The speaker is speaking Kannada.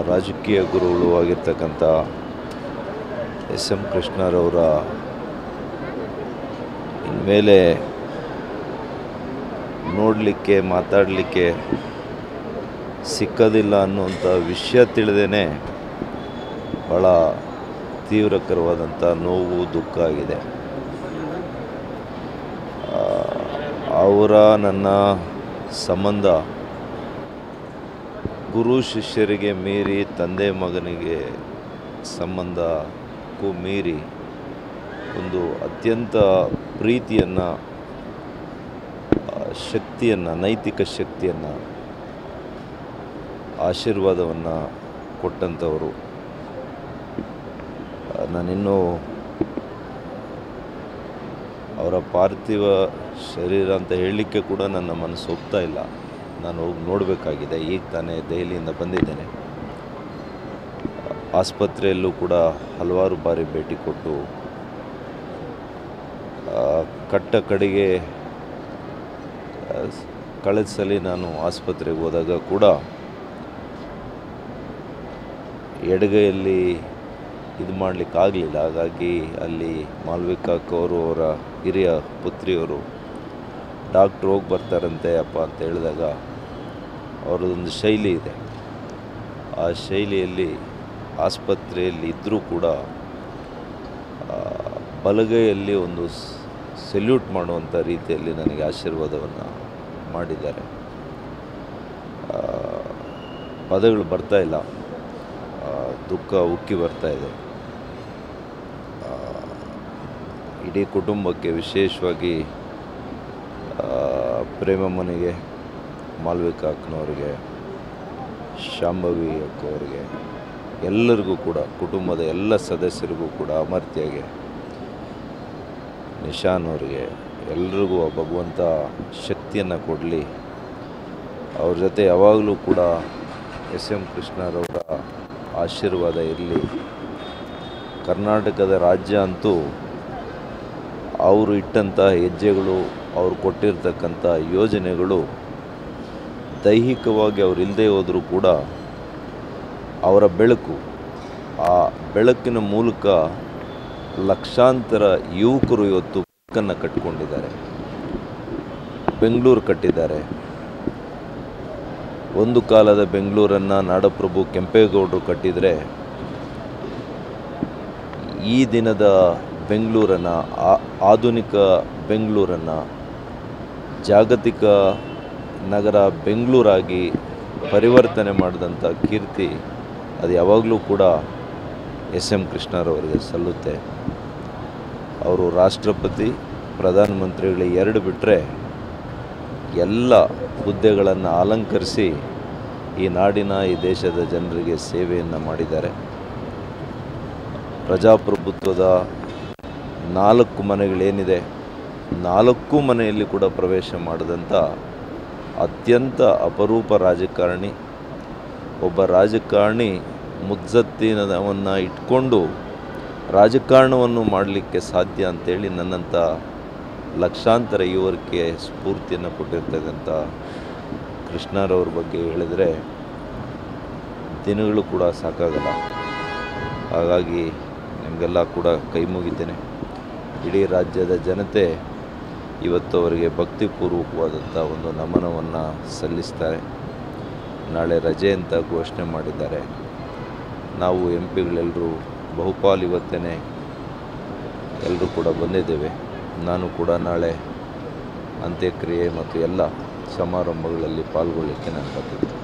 ರಾಜಕೀಯ ಗುರುಗಳು ಆಗಿರ್ತಕ್ಕಂಥ ಎಸ್ ಎಂ ಕೃಷ್ಣರವರ ಇನ್ಮೇಲೆ ನೋಡಲಿಕ್ಕೆ ಮಾತಾಡಲಿಕ್ಕೆ ಸಿಕ್ಕೋದಿಲ್ಲ ಅನ್ನುವಂಥ ವಿಷಯ ತಿಳಿದೇ ಭಾಳ ತೀವ್ರಕರವಾದಂಥ ನೋವು ದುಃಖ ಆಗಿದೆ. ಅವರ ನನ್ನ ಸಂಬಂಧ ಗುರು ಶಿಷ್ಯರಿಗೆ ಮೀರಿ ತಂದೆ ಮಗನಿಗೆ ಸಂಬಂಧಕ್ಕೂ ಮೀರಿ ಒಂದು ಅತ್ಯಂತ ಪ್ರೀತಿಯನ್ನು, ಶಕ್ತಿಯನ್ನು, ನೈತಿಕ ಶಕ್ತಿಯನ್ನು, ಆಶೀರ್ವಾದವನ್ನು ಕೊಟ್ಟಂಥವರು. ನಾನಿನ್ನೂ ಅವರ ಪಾರ್ಥಿವ ಶರೀರ ಅಂತ ಹೇಳಲಿಕ್ಕೆ ಕೂಡ ನನ್ನ ಮನಸ್ಸು ಒಪ್ತಾ ಇಲ್ಲ. ನಾನು ಹೋಗಿ ನೋಡಬೇಕಾಗಿದೆ. ಈಗ ತಾನೇ ದೆಹಲಿಯಿಂದ ಬಂದಿದ್ದೇನೆ. ಆಸ್ಪತ್ರೆಯಲ್ಲೂ ಕೂಡ ಹಲವಾರು ಬಾರಿ ಭೇಟಿ ಕೊಟ್ಟು ಕಡೆಗೆ ಕಳೆದ ಸಲ ನಾನು ಆಸ್ಪತ್ರೆಗೆ ಹೋದಾಗ ಕೂಡ ಎಡಗೈಯಲ್ಲಿ ಇದು ಮಾಡಲಿಕ್ಕಾಗಲಿಲ್ಲ. ಹಾಗಾಗಿ ಅಲ್ಲಿ ಮಾಲ್ವಿಕಾ ಕೌರ್ ಅವರ ಹಿರಿಯ ಪುತ್ರಿಯವರು ಡಾಕ್ಟ್ರು ಹೋಗಿ ಬರ್ತಾರಂತೆ ಅಪ್ಪ ಅಂತ ಹೇಳಿದಾಗ ಅವರದೊಂದು ಶೈಲಿ ಇದೆ. ಆ ಶೈಲಿಯಲ್ಲಿ ಆಸ್ಪತ್ರೆಯಲ್ಲಿ ಇದ್ದರೂ ಕೂಡ ಬಲಗೈಯಲ್ಲಿ ಒಂದು ಸೆಲ್ಯೂಟ್ ಮಾಡುವಂಥ ರೀತಿಯಲ್ಲಿ ನನಗೆ ಆಶೀರ್ವಾದವನ್ನು ಮಾಡಿದ್ದಾರೆ. ಪದಗಳು ಬರ್ತಾಯಿಲ್ಲ, ದುಃಖ ಉಕ್ಕಿ ಬರ್ತಾಯಿದೆ. ಇಡೀ ಕುಟುಂಬಕ್ಕೆ, ವಿಶೇಷವಾಗಿ ಪ್ರೇಮಮ್ಮನಿಗೆ, ಮಾಲ್ವಿಕಾ ಅಕ್ಕನವ್ರಿಗೆ, ಶಾಂಭವಿ ಅಕ್ಕವ್ರಿಗೆ, ಎಲ್ಲರಿಗೂ ಕೂಡ, ಕುಟುಂಬದ ಎಲ್ಲ ಸದಸ್ಯರಿಗೂ ಕೂಡ, ಅಮರ್ತ್ಯಗೆ, ನಿಶಾನ್ ಅವ್ರಿಗೆ, ಎಲ್ರಿಗೂ ಭಗವಂತ ಶಕ್ತಿಯನ್ನು ಕೊಡಲಿ. ಅವ್ರ ಜೊತೆ ಯಾವಾಗಲೂ ಕೂಡ ಎಸ್ ಎಂ ಕೃಷ್ಣರವರ ಆಶೀರ್ವಾದ ಇರಲಿ. ಕರ್ನಾಟಕದ ರಾಜ್ಯ ಅಂತೂ ಅವರು ಇಟ್ಟಂಥ ಹೆಜ್ಜೆಗಳು, ಅವರು ಕೊಟ್ಟಿರ್ತಕ್ಕಂಥ ಯೋಜನೆಗಳು, ದೈಹಿಕವಾಗಿ ಅವರು ಇಲ್ಲದೆ ಹೋದರೂ ಕೂಡ ಅವರ ಬೆಳಕು, ಆ ಬೆಳಕಿನ ಮೂಲಕ ಲಕ್ಷಾಂತರ ಯುವಕರು ಇವತ್ತು ಬದುಕನ್ನು ಕಟ್ಟಿಕೊಂಡಿದ್ದಾರೆ, ಬೆಂಗಳೂರು ಕಟ್ಟಿದ್ದಾರೆ. ಒಂದು ಕಾಲದ ಬೆಂಗಳೂರನ್ನು ನಾಡಪ್ರಭು ಕೆಂಪೇಗೌಡರು ಕಟ್ಟಿದರೆ, ಈ ದಿನದ ಬೆಂಗಳೂರನ್ನು, ಆಧುನಿಕ ಬೆಂಗಳೂರನ್ನು, ಜಾಗತಿಕ ನಗರ ಬೆಂಗಳೂರಾಗಿ ಪರಿವರ್ತನೆ ಮಾಡಿದಂಥ ಕೀರ್ತಿ ಅದು ಯಾವಾಗಲೂ ಕೂಡ ಎಸ್ ಎಂ ಕೃಷ್ಣರವರಿಗೆ ಸಲ್ಲುತ್ತೆ. ಅವರು ರಾಷ್ಟ್ರಪತಿ, ಪ್ರಧಾನಮಂತ್ರಿಗಳು ಎರಡು ಬಿಟ್ಟರೆ ಎಲ್ಲ ಹುದ್ದೆಗಳನ್ನು ಅಲಂಕರಿಸಿ ಈ ನಾಡಿನ, ಈ ದೇಶದ ಜನರಿಗೆ ಸೇವೆಯನ್ನು ಮಾಡಿದ್ದಾರೆ. ಪ್ರಜಾಪ್ರಭುತ್ವದ 4 ಮನೆಗಳೇನಿದೆ, 4 ಮನೆಯಲ್ಲಿ ಕೂಡ ಪ್ರವೇಶ ಮಾಡಿದಂಥ ಅತ್ಯಂತ ಅಪರೂಪ ರಾಜಕಾರಣಿ. ಒಬ್ಬ ರಾಜಕಾರಣಿ ಮುತ್ಸದ್ದಿನವನ್ನು ಇಟ್ಕೊಂಡು ರಾಜಕಾರಣವನ್ನು ಮಾಡಲಿಕ್ಕೆ ಸಾಧ್ಯ ಅಂತೇಳಿ ನನ್ನಂಥ ಲಕ್ಷಾಂತರ ಯುವಕರಿಗೆ ಸ್ಫೂರ್ತಿಯನ್ನು ಕೊಟ್ಟಿರ್ತಕ್ಕಂಥ ಕೃಷ್ಣರವ್ರ ಬಗ್ಗೆ ಹೇಳಿದರೆ ದಿನಗಳು ಕೂಡ ಸಾಕಾಗಲ್ಲ. ಹಾಗಾಗಿ ನಿಮಗೆಲ್ಲ ಕೂಡ ಕೈ ಮುಗಿತೇನೆ. ಇಡೀ ರಾಜ್ಯದ ಜನತೆ ಇವತ್ತು ಅವರಿಗೆ ಭಕ್ತಿಪೂರ್ವಕವಾದಂಥ ಒಂದು ನಮನವನ್ನು ಸಲ್ಲಿಸ್ತಾರೆ. ನಾಳೆ ರಜೆ ಅಂತ ಘೋಷಣೆ ಮಾಡಿದ್ದಾರೆ. ನಾವು ಎಂಪಿಗಳೆಲ್ಲರೂ ಬಹುಪಾಲು ಇವತ್ತೇ ಎಲ್ಲರೂ ಕೂಡ ಬಂದಿದ್ದೇವೆ. ನಾನು ಕೂಡ ನಾಳೆ ಅಂತ್ಯಕ್ರಿಯೆ ಮತ್ತು ಎಲ್ಲ ಸಮಾರಂಭಗಳಲ್ಲಿ ಪಾಲ್ಗೊಳ್ಳಲಿಕ್ಕೆ ನಾನು ಬರ್ತಿದ್ದೆ.